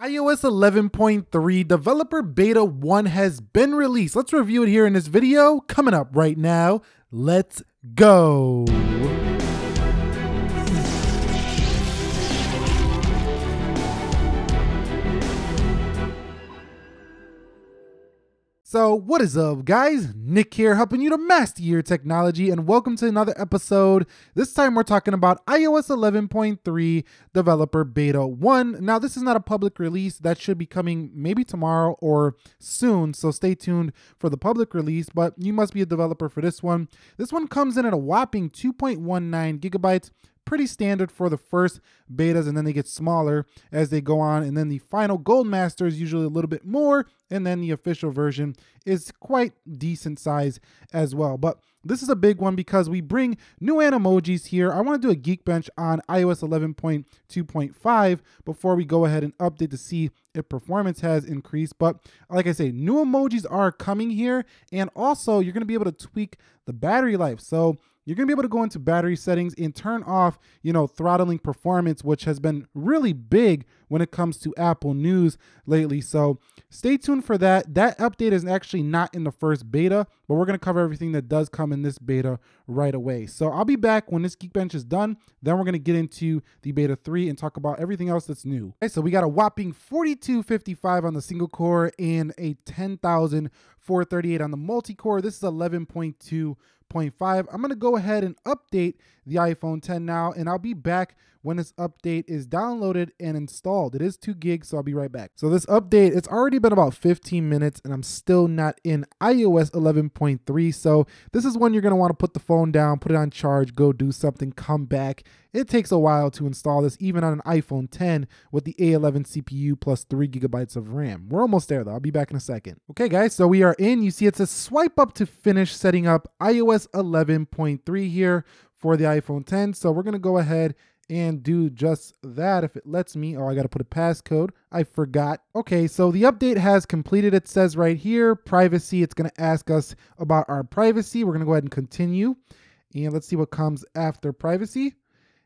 iOS 11.3 Developer Beta 1 has been released. Let's review it here in this video. Coming up right now. Let's go. So what is up, guys? Nick here, helping you to master your technology, and welcome to another episode. This time we're talking about iOS 11.3 Developer Beta 1. Now, this is not a public release. That should be coming maybe tomorrow or soon, so stay tuned for the public release, but you must be a developer for this one. This one comes in at a whopping 2.19 gigabytes. Pretty standard for the first betas, and then they get smaller as they go on, and then the final gold master is usually a little bit more, and then the official version is quite decent size as well. But this is a big one because we bring new animojis here. I want to do a Geekbench on iOS 11.2.5 before we go ahead and update to see if performance has increased. But like I say, new emojis are coming here, and also you're going to be able to tweak the battery life. So you're going to be able to go into battery settings and turn off, throttling performance, which has been really big when it comes to Apple News lately. So stay tuned for that. That update is actually not in the first beta, but we're going to cover everything that does come in this beta right away. So I'll be back when this Geekbench is done. Then we're going to get into the beta 3 and talk about everything else that's new. Okay, so we got a whopping 4255 on the single core and a 10,438 on the multi-core. This is 11.2.5. I'm going to go ahead and update the iPhone 10 now, and I'll be back when this update is downloaded and installed. It is 2 gigs, so I'll be right back. So this update, it's already been about 15 minutes, and I'm still not in iOS 11.3. So this is when you're going to want to put the phone down, put it on charge, go do something, come back. It takes a while to install this, even on an iPhone 10 with the A11 CPU plus 3 gigabytes of RAM. We're almost there, though. I'll be back in a second. Okay, guys, so we are in. You see it says swipe up to finish setting up iOS 11.3 here for the iPhone 10. So we're going to go ahead and do just that if it lets me. Oh, I got to put a passcode. I forgot. Okay, so the update has completed. It says right here, privacy. It's going to ask us about our privacy. We're going to go ahead and continue. And let's see what comes after privacy.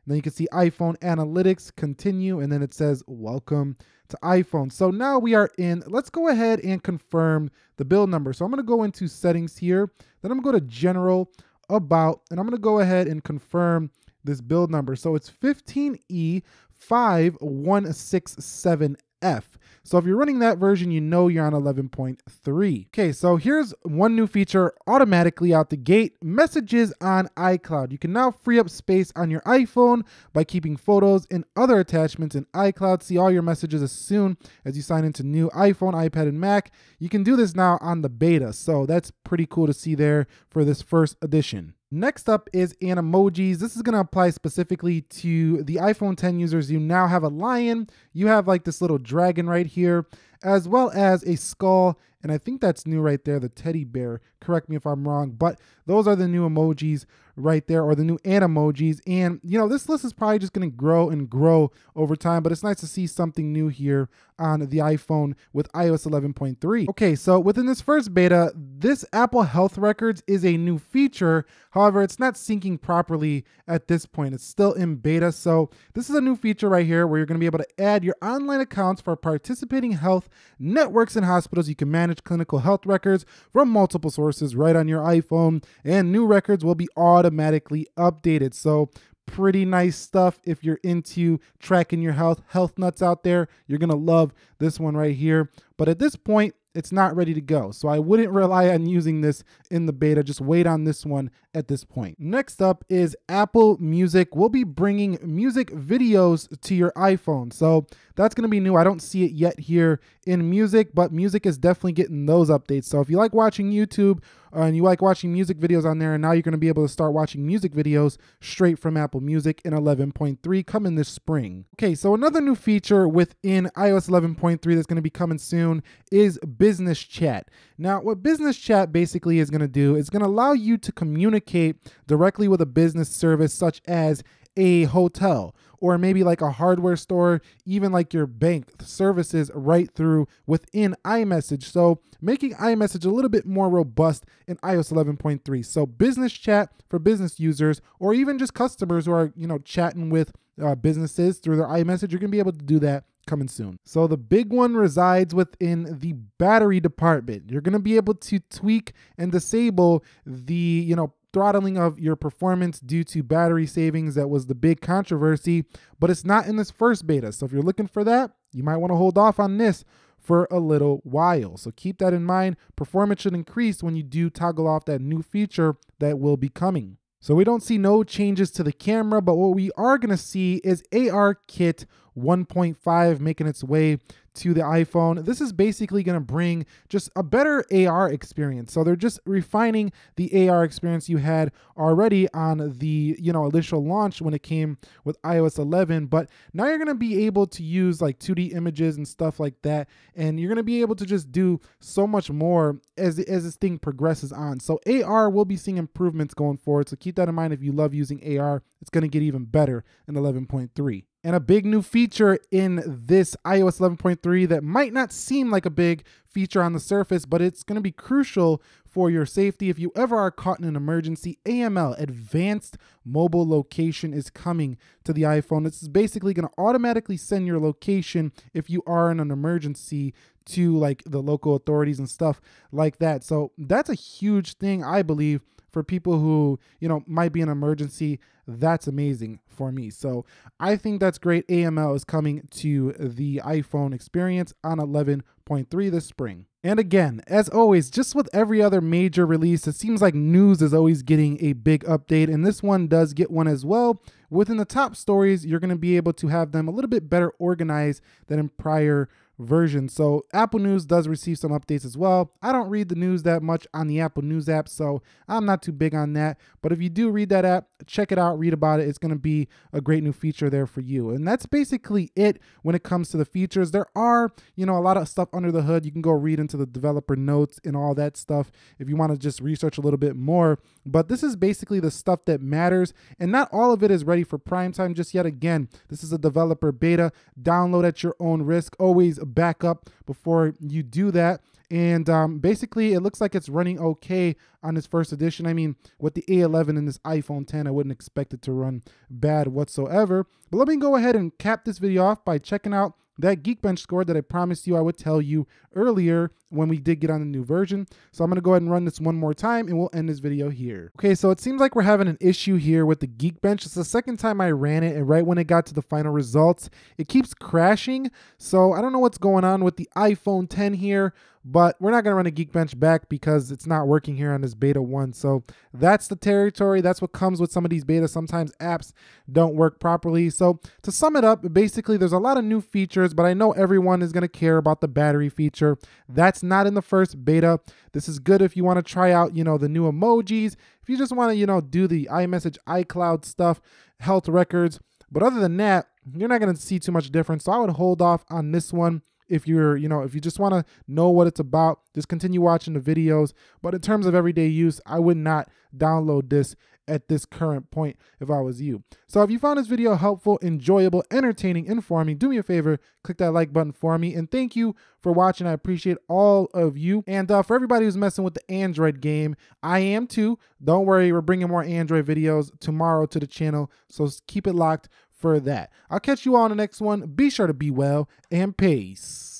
Then you can see iPhone analytics, continue, and then it says welcome to iPhone. So now we are in. Let's go ahead and confirm the build number. So I'm going to go into settings here. Then I'm going to go to general, about, and I'm going to go ahead and confirm this build number. So it's 15E5167F. So if you're running that version, you're on 11.3. Okay, so here's one new feature automatically out the gate, messages on iCloud. You can now free up space on your iPhone by keeping photos and other attachments in iCloud. See all your messages as soon as you sign into new iPhone, iPad, and Mac. You can do this now on the beta, so that's pretty cool to see there for this first edition. Next up is animojis. This is going to apply specifically to the iPhone 10 users. You now have a lion, you have like this little dragon right here, as well as a skull, and I think that's new right there, the teddy bear. Correct me if I'm wrong, but those are the new emojis right there, or the new animojis. And this list is probably just going to grow and grow over time, but it's nice to see something new here on the iPhone with iOS 11.3. Okay, so within this first beta, this Apple Health Records is a new feature. However, it's not syncing properly at this point. It's still in beta. So this is a new feature right here where you're going to be able to add your online accounts for participating health networks and hospitals. You can manage clinical health records from multiple sources right on your iPhone, and new records will be automatically updated. So pretty nice stuff if you're into tracking your health nuts out there. You're gonna love this one right here. But at this point, it's not ready to go, so I wouldn't rely on using this in the beta. Just wait on this one at this point. Next up is Apple Music. We'll be bringing music videos to your iPhone, so that's going to be new. I don't see it yet here in music, but music is definitely getting those updates. So if you like watching YouTube and you like watching music videos on there, and now you're going to be able to start watching music videos straight from Apple Music in 11.3 coming this spring. Okay, so another new feature within iOS 11.3 that's going to be coming soon is business chat. Now, what business chat basically is going to do is going to allow you to communicate directly with a business service such as a hotel or maybe like a hardware store, even like your bank services right through within iMessage. So making iMessage a little bit more robust in iOS 11.3. So business chat for business users, or even just customers who are, chatting with businesses through their iMessage, you're gonna be able to do that coming soon. So the big one resides within the battery department. You're going to be able to tweak and disable the, throttling of your performance due to battery savings. That was the big controversy, but it's not in this first beta. So if you're looking for that, you might want to hold off on this for a little while. So keep that in mind. Performance should increase when you do toggle off that new feature that will be coming. So we don't see no changes to the camera, but what we are going to see is ARKit 1.5 making its way to the iPhone. This is basically going to bring just a better AR experience. So they're just refining the AR experience you had already on the, initial launch when it came with iOS 11, but now you're going to be able to use like 2D images and stuff like that, and you're going to be able to just do so much more as this thing progresses on. So AR will be seeing improvements going forward, so keep that in mind. If you love using AR, it's going to get even better in 11.3. And a big new feature in this iOS 11.3 that might not seem like a big feature on the surface, but it's going to be crucial for your safety if you ever are caught in an emergency. AML, Advanced Mobile Location, is coming to the iPhone. This is basically going to automatically send your location if you are in an emergency to like the local authorities and stuff like that. So that's a huge thing, I believe, for people who, might be in an emergency. That's amazing for me. So I think that's great. AML is coming to the iPhone experience on 11.3 this spring. And again, as always, just with every other major release, it seems like news is always getting a big update, and this one does get one as well. Within the top stories, you're going to be able to have them a little bit better organized than in prior version. So Apple News does receive some updates as well. I don't read the news that much on the Apple News app, so I'm not too big on that. But if you do read that app, check it out, read about it. It's going to be a great new feature there for you. And that's basically it when it comes to the features. There are, a lot of stuff under the hood. You can go read into the developer notes and all that stuff if you want to just research a little bit more. But this is basically the stuff that matters, and not all of it is ready for prime time just yet. Again, this is a developer beta. Download at your own risk. Always back up before you do that. And basically, it looks like it's running okay on this first edition. I mean, with the A11 and this iPhone 10, I wouldn't expect it to run bad whatsoever. But let me go ahead and cap this video off by checking out that Geekbench score that I promised you I would tell you earlier when we did get on the new version. So I'm going to go ahead and run this one more time, and we'll end this video here. Okay, so it seems like we're having an issue here with the Geekbench. It's the second time I ran it, and right when it got to the final results, it keeps crashing. So I don't know what's going on with the iPhone 10 here, but we're not going to run a Geekbench back because it's not working here on this beta 1. So that's the territory. That's what comes with some of these betas. Sometimes apps don't work properly. So to sum it up, basically there's a lot of new features, but I know everyone is going to care about the battery feature. That's not in the first beta. This is good if you want to try out, the new emojis. If you just want to, do the iMessage, iCloud stuff, health records. But other than that, you're not going to see too much difference. So I would hold off on this one. If you're, if you just want to know what it's about, just continue watching the videos. But in terms of everyday use, I would not download this at this current point if I was you. So if you found this video helpful, enjoyable, entertaining, informing, do me a favor, click that like button for me. And thank you for watching. I appreciate all of you. And for everybody who's messing with the Android game, I am too. Don't worry, we're bringing more Android videos tomorrow to the channel. So keep it locked for that. I'll catch you all on the next one. Be sure to be well, and peace.